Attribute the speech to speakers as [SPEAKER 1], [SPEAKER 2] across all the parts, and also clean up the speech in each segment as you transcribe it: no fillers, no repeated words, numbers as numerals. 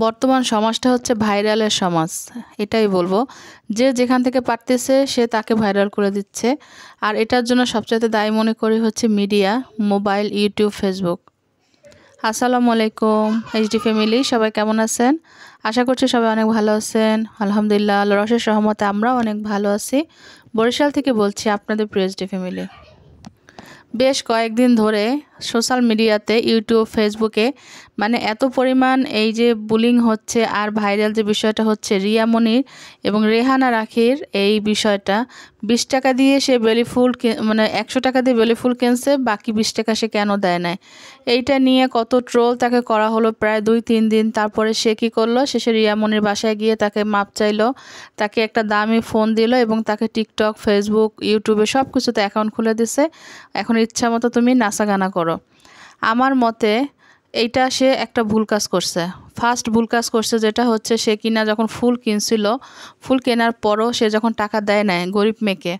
[SPEAKER 1] বর্তমান সমাজটা হচ্ছে ভাইরালের সমাজ, এটাই বলবো। যে যেখান থেকে পারতেছে সে তাকে ভাইরাল করে দিচ্ছে। আর এটার জন্য সবচেয়ে দায়ী মনে করি হচ্ছে মিডিয়া, মোবাইল, ইউটিউব, ফেসবুক। আসসালামু আলাইকুম এইচডি ফ্যামিলি, সবাই কেমন আছেন? আশা করছি সবাই অনেক ভালো আছেন। আলহামদুলিল্লাহ, আল্লাহর অশেষ রহমতে আমরাও অনেক ভালো আছি। বরিশাল থেকে বলছি আপনাদের প্রিয় এইচডি ফ্যামিলি। বেশ কয়েকদিন ধরে সোশ্যাল মিডিয়াতে, ইউটিউব, ফেসবুকে মানে এত পরিমাণ এই যে বুলিং হচ্ছে আর ভাইরাল যে বিষয়টা হচ্ছে রিয়া মনির এবং রেহানা রাখির এই বিষয়টা। 20 টাকা দিয়ে সে বেলি ফুল, মানে 100 টাকা দিয়ে বেলি ফুল কিনছে, বাকি 20 টাকা সে কেন দেয় নাই, এইটা নিয়ে কত ট্রোল তাকে করা হলো প্রায় 2-3 দিন। তারপরে সে কী করলো, শেষে রিয়া মনির বাসায় গিয়ে তাকে মাপ চাইলো, তাকে একটা দামি ফোন দিল এবং তাকে টিকটক, ফেসবুক, ইউটিউবে সব কিছুতে অ্যাকাউন্ট খুলে দিছে। এখন ইচ্ছা মতো তুমি নাচা গানা করো। আমার মতে এইটা সে একটা ভুল কাজ করছে। ফার্স্ট ভুল কাজ করছে, যেটা হচ্ছে সে কিনা যখন ফুল কিনছিল, ফুল কেনার পরও সে যখন টাকা দেয় নাই গরিব মেয়েকে,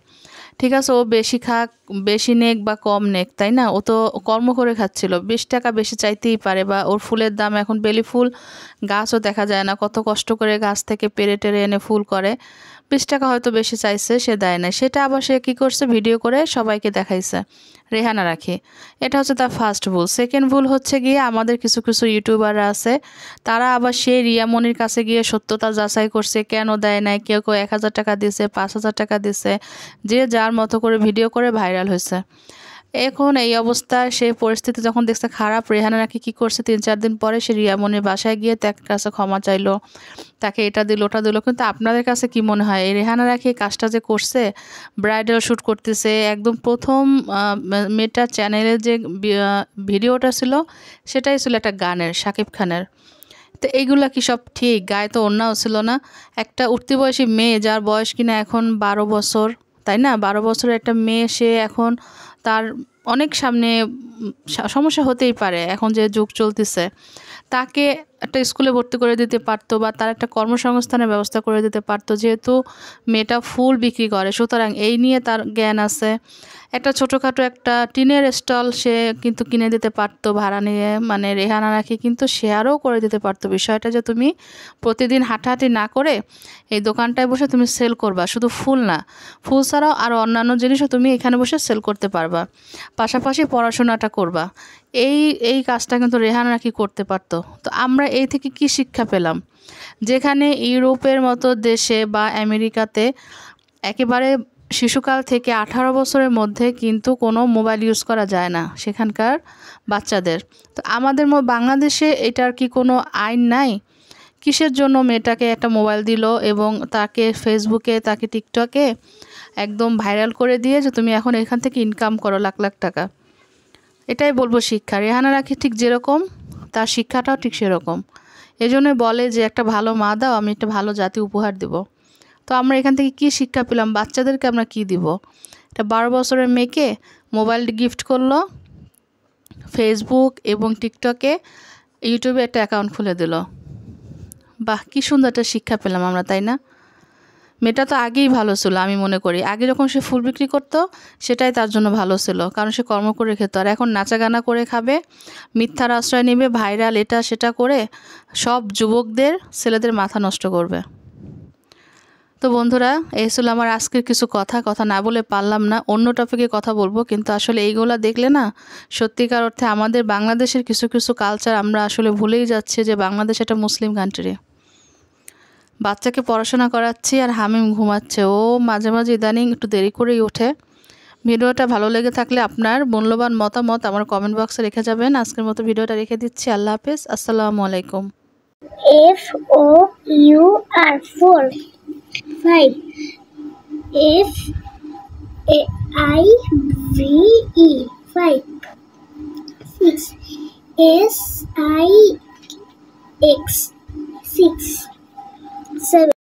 [SPEAKER 1] ঠিক আছে, ও বেশি খাক, বেশি নেক বা কম নেক, তাই না, ও তো কর্ম করে খাচ্ছিল, 20 টাকা বেশি চাইতেই পারে। বা ওর ফুলের দাম, এখন বেলি ফুল গাছও দেখা যায় না, কত কষ্ট করে গাছ থেকে পেরে টেরে এনে ফুল করে, 20 টাকা হয়তো বেশি চাইছে, সে দেয় না। সেটা আবার সে কী করছে, ভিডিও করে সবাইকে দেখাইছে, রেহানা রাখি। এটা হচ্ছে তার ফার্স্ট ভুল। সেকেন্ড ভুল হচ্ছে গিয়ে আমাদের কিছু কিছু ইউটিউবাররা আছে, তারা আবার সেই রিয়া মনির কাছে গিয়ে সত্যতা যাচাই করছে, কেন দেয় নাই। কেউ কেউ 1000 টাকা দিছে, 5000 টাকা দিছে, যে যার মতো করে ভিডিও করে ভাইরাল হয়েছে। এখন এই অবস্থা, সেই পরিস্থিতি যখন দেখছে খারাপ, রেহানা নাকি কী করছে, 3-4 দিন পরে সে রিয়া মনির বাসায় গিয়ে তার কাছে ক্ষমা চাইলো, তাকে এটা দিল ওটা দিল। কিন্তু আপনাদের কাছে কি মনে হয়, এই রেহানা রাখি কাজটা যে করছে, ব্রাইডাল শ্যুট করতেছে, একদম প্রথম মেয়েটার চ্যানেলের যে ভিডিওটা ছিল সেটাই ছিল একটা গানের, শাকিব খানের। তো এইগুলা কি সব ঠিক? গায়ে তো ওড়নাও ছিল না। একটা উঠতি বয়সী মেয়ে, যার বয়স কিনা এখন 12 বছর, তাই না, 12 বছরের একটা মেয়ে, সে এখন তার অনেক সামনে সমস্যা হতেই পারে, এখন যে যুগ চলতেছে, তাকে একটা স্কুলে ভর্তি করে দিতে পারতো বা তার একটা কর্মসংস্থানের ব্যবস্থা করে দিতে পারতো, যেহেতু মেয়েটা ফুল বিক্রি করে, সুতরাং এই নিয়ে তার জ্ঞান আছে। একটা ছোটোখাটো একটা টিনের স্টল সে কিন্তু কিনে দিতে পারতো ভাড়া নিয়ে, মানে রেহানা রাখি কিন্তু শেয়ারও করে দিতে পারতো বিষয়টা, যে তুমি প্রতিদিন হাঁটাহাঁটি না করে এই দোকানটায় বসে তুমি সেল করবা, শুধু ফুল না, ফুল ছাড়াও আরও অন্যান্য জিনিসও তুমি এখানে বসে সেল করতে পারবা, পাশাপাশি পড়াশোনাটা করবা। এই কাজটা কিন্তু রেহানা রাখি করতে পারতো। তো আমরা এই থেকে কি শিক্ষা পেলাম, যেখানে ইউরোপের মতো দেশে বা আমেরিকাতে একেবারে শিশুকাল থেকে 18 বছরের মধ্যে কিন্তু কোনো মোবাইল ইউজ করা যায় না সেখানকার বাচ্চাদের। তো আমাদের বাংলাদেশে এটার কি কোনো আইন নাই? কিসের জন্য মেয়েটাকে একটা মোবাইল দিল এবং তাকে ফেসবুকে, তাকে টিকটকে একদম ভাইরাল করে দিয়ে, যে তুমি এখন এখান থেকে ইনকাম করো লাখ লাখ টাকা। এটাই বলবো শিক্ষা। রেহানা রাখি ঠিক যেরকম, তার শিক্ষাটাও ঠিক সেরকম। এজন্যই বলে যে একটা ভালো মা দাও, আমি একটা ভালো জাতি উপহার দেব। তো আমরা এখান থেকে কি শিক্ষা পেলাম, বাচ্চাদেরকে আমরা কি দিব? একটা 12 বছরের মেয়েকে মোবাইল গিফট করলো, ফেসবুক এবং টিকটকে, ইউটিউবে একটা অ্যাকাউন্ট খুলে দিল। বাহ, কি সুন্দর একটা শিক্ষা পেলাম আমরা, তাই না? মেয়েটা তো আগেই ভালো ছিল, আমি মনে করি আগে যখন সে ফুল বিক্রি করতো সেটাই তার জন্য ভালো ছিল, কারণ সে কর্ম করে খেত। আর এখন নাচা গানা করে খাবে, মিথ্যার আশ্রয় নেবে, ভাইরাল এটা সেটা করে সব যুবকদের, ছেলেদের মাথা নষ্ট করবে। তো বন্ধুরা, এই ছিল আমার আজকের কিছু কথা না বলে পারলাম না, অন্য টপিকে কথা বলবো। কিন্তু আসলে এইগুলা দেখলে না, সত্যিকার অর্থে আমাদের বাংলাদেশের কিছু কিছু কালচার আমরা আসলে ভুলেই যাচ্ছি, যে বাংলাদেশ একটা মুসলিম কান্ট্রি। বাচ্চাকে পড়াশোনা করাচ্ছি আর হামিম ঘুমাচ্ছে, ও মাঝে মাঝে ইদানিং একটু দেরি করেই ওঠে। ভিডিওটা ভালো লেগে থাকলে আপনার মূল্যবান মতামত আমার কমেন্ট বক্সে রেখে যাবেন। আজকের মতো ভিডিওটা রেখে দিচ্ছি। আল্লাহ হাফেজ, আসসালামু আলাইকুম।
[SPEAKER 2] FOUR 4 5 FAIVE 5 6 SIX 6 7